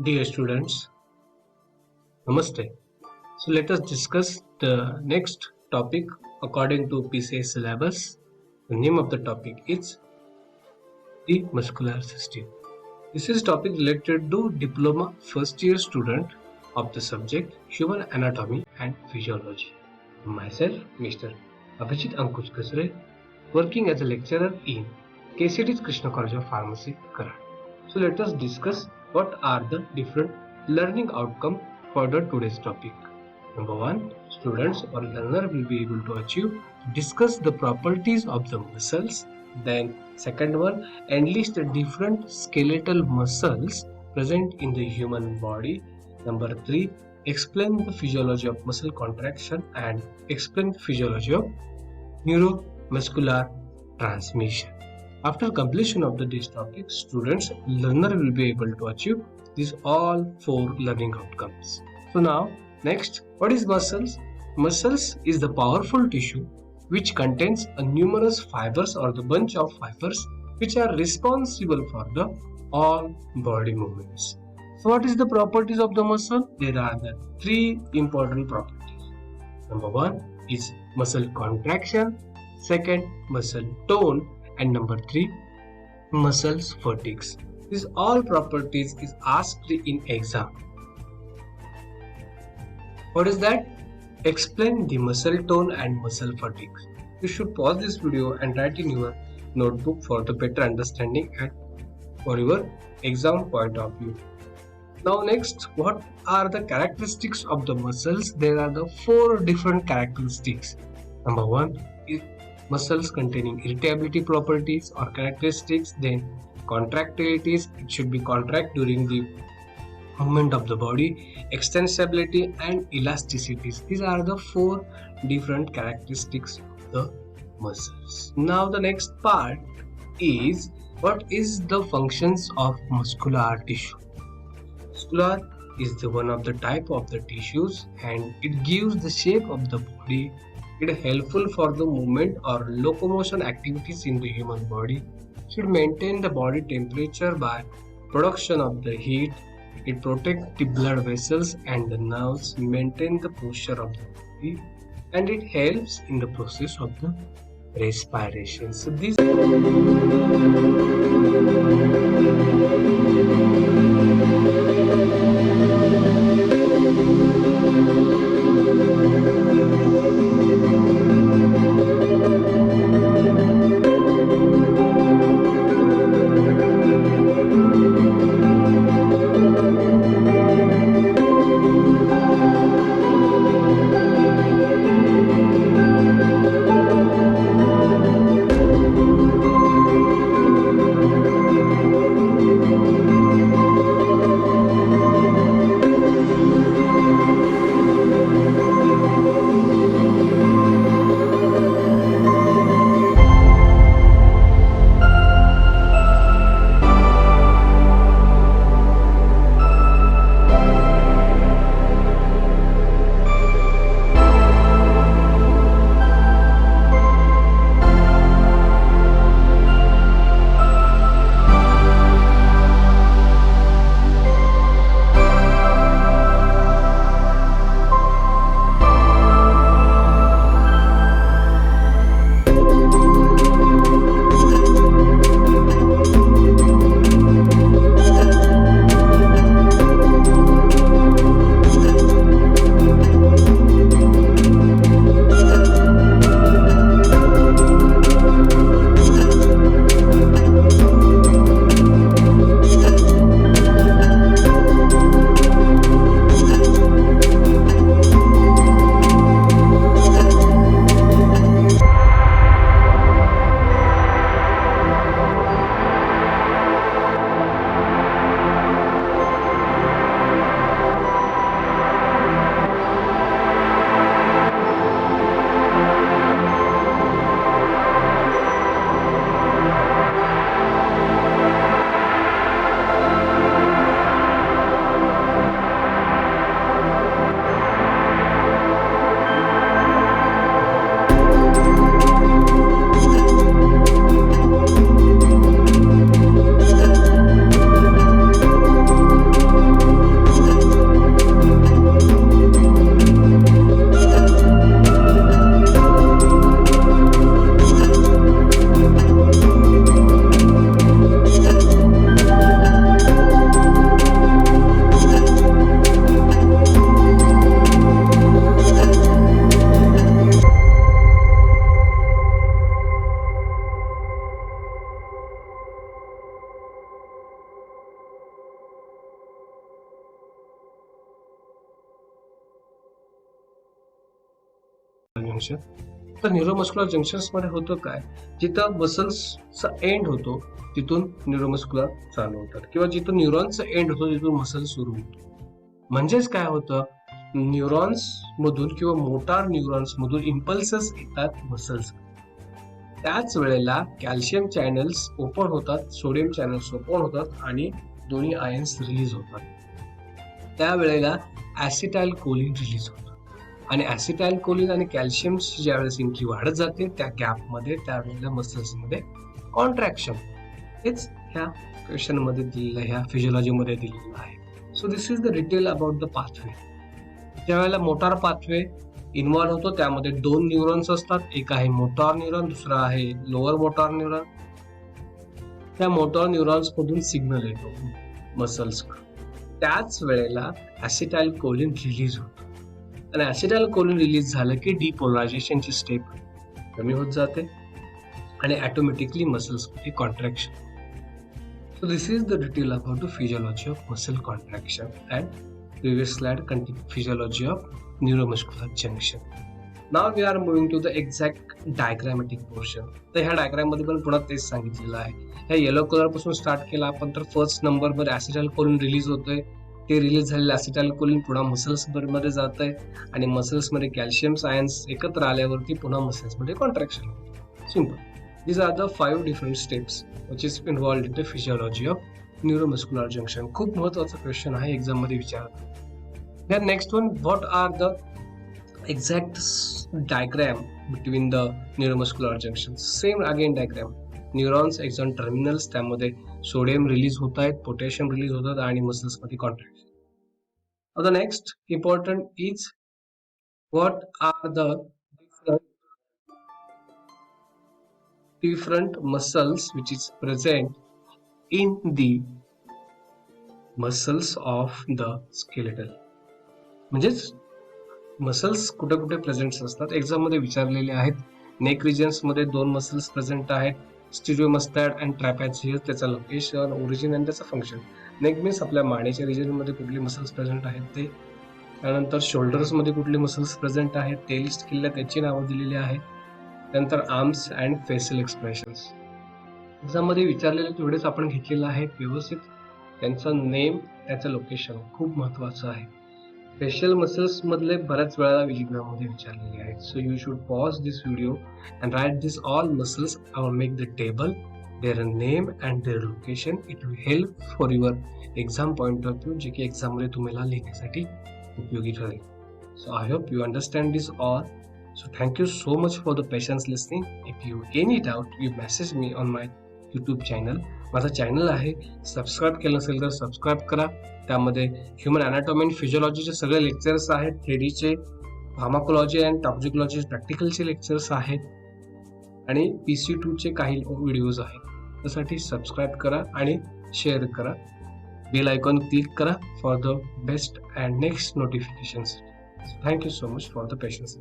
Dear students, Namaste. So let us discuss the next topic according to PCA syllabus. The name of the topic is the muscular system. This is topic related to diploma first year student of the subject human anatomy and physiology. Myself, Mr. Abhijit Ankush Kasre, working as a lecturer in KCD's Krishna College of Pharmacy, Karad. So let us discuss what are the different learning outcome for the today's topic. Number one, students or learner will be able to achieve discuss the properties of the muscles. Then second one, enlist the different skeletal muscles present in the human body. Number three, explain the physiology of muscle contraction and explain the physiology of neuromuscular transmission. After completion of this topic, students, learner will be able to achieve these all four learning outcomes. So now, next, what is muscles? Muscles is the powerful tissue which contains a numerous fibers or the bunch of fibers which are responsible for the all body movements. So what is the properties of the muscle? There are the three important properties. Number one is muscle contraction, second muscle tone, and number three muscles fatigues. These all properties is asked in exam. What is that? Explain the muscle tone and muscle fatigue. You should pause this video and write in your notebook for the better understanding and for your exam point of view. Now next, what are the characteristics of the muscles? There are the four different characteristics. Number one is muscles containing irritability properties or characteristics. Then contractilities, it should be contract during the movement of the body, extensibility and elasticities. These are the four different characteristics of the muscles. Now the next part is what is the functions of muscular tissue. Muscular is the one of the type of the tissues and it gives the shape of the body. It is helpful for the movement or locomotion activities in the human body. It should maintain the body temperature by production of the heat. It protects the blood vessels and the nerves, maintain the posture of the body, and it helps in the process of the respiration. So this junction. तर neuromuscular junctions मध्ये होतं काय, जिथं मसल्सचा and होतो तिथून neuromuscular चालू होतात, किंवा जिथून न्यूरॉनचा एंड होतो तिथून मसल सुरू होतो. म्हणजेच काय होतं, न्यूरॉन्स मधून किंवा मोटार न्यूरॉन्स मधून इम्पल्सेस येतात मसल्स. त्याच वेळेला कॅल्शियम चॅनल्स ओपन होतात, सोडियम चॅनल्स ओपन होतात आणि दोन्ही आयन्स रिलीज होतात. त्यावेळेला ऍसिटाइल कोलिन रिलीज होतं आणि ऍसिटाइल कोलिन आणि कॅल्शियमची ज्यावेळेस एंट्री वाढत जाते त्या गॅपमध्ये त्यावेळेला मसल्समध्ये कॉन्ट्रॅक्शन, हेच ह्या क्वेश्चन मध्ये दिलेलं, ह्या फिजिओलॉजी मध्ये दिलेलं आहे. So this is the detail about the pathway. ज्यावेळेला मोटार पाथवे इन्व्हॉल्व होतो त्यामध्ये दोन न्यूरॉन्स असतात, एक आहे मोटार न्यूरॉन, दुसरा आहे लोअर मोटार न्यूरॉन. त्या मोटार न्यूरॉन्स मधून सिग्नल येतो मसल्स. त्याच वेळेला ऍसिटाइल कोलिन रिलीज होतो आणि ऍसिटाइल कोलिन रिलीज झालं की डिपोलरायझेशनची स्टेप कमी होत जाते आणि ऑटोमॅटिकली मसल्स मध्ये contraction. So this is the detail about the physiology of muscle contraction and previous slide contained physiology of neuromuscular junction. Now we are moving to the exact diagrammatic portion. तर ह्या diagram मध्ये पण पुन्हा तेच सांगितलेलं आहे. ह्या येलो कलर पासून स्टार्ट केला आपण, तर फर्स्ट नंबर वर ऍसिटाइल कोलिन रिलीज होतोय. ते रिलीज झालेलं ऍसिटाइल कोलिन पुन्हा मसल्स मध्ये जात आहे आणि मसल्स मध्ये कॅल्शियम आयन्स एकत्र आल्यावरती पुन्हा मसल्स मध्ये कॉन्ट्रॅक्शन होतं. Simple. These are the 5 different steps which is involved in the physiology of neuromuscular junction. खूप महत्वाचा क्वेश्चन आहे, एक्झाम मध्ये विचारतात. Then next one, what are the exact diagram between the neuromuscular junctions? Same again diagram. Neurons axon terminals, त्यामध्ये sodium release होत आहेत, potassium release होतात आणि मसल्स मध्ये contraction. The next important is what are the different muscles which is present in the muscles of the skeletal. म्हणजेच muscles कुठे कुठे present असतात, एक्झाम मध्ये विचारलेले आहेत. नेक रिजन्स मध्ये 2 मसल्स प्रेझेंट आहेत, स्टिरियोमस्टॅट अँड ट्रॅपेझियस, त्याचं लोकेशन, ओरिजिन आणि त्याचं फंक्शन. नेक मीन्स आपल्या मानेच्या रिजन मध्ये कुठले मसल्स प्रेझेंट आहेत ते. त्यानंतर शोल्डर्स मध्ये कुठले मसल्स प्रेझेंट आहेत ते लिस्ट केलेल्या, त्याची नावं दिलेली आहेत. त्यानंतर arms and facial expressions. Exam मध्ये विचारलेले तेवढेच आपण घेतलेलं आहे व्यवस्थित. त्यांचं नेम, त्याचं लोकेशन खूप महत्वाचं आहे. फेशियल मसल्स मधले बऱ्याच वेळा एक्झाम मध्ये विचारलेले आहेत. So you should pause this video and write this all muscles और make the table, their name and their location. It will help for your exam point of view, जे की exam मध्ये तुम्हाला लिहिण्यासाठी उपयोगी ठरेल. So I hope you understand this all. So thank you so much for the patience listening. If you any doubt, you message me on my YouTube channel. माझा channel आहे, subscribe केलं नसेल तर सबस्क्राईब करा. त्यामध्ये ह्युमन अॅनाटॉमी अँड फिजिओलॉजीचे सगळे lectures आहेत, थेरीचे, pharmacology and toxicology प्रॅक्टिकलचे lectures आहेत आणि PC2 चे काही व्हिडिओज आहेत. त्यासाठी सबस्क्राईब करा आणि शेअर करा. बेल आयकॉन क्लिक करा for the best and next notifications. Thank you so much for the patience.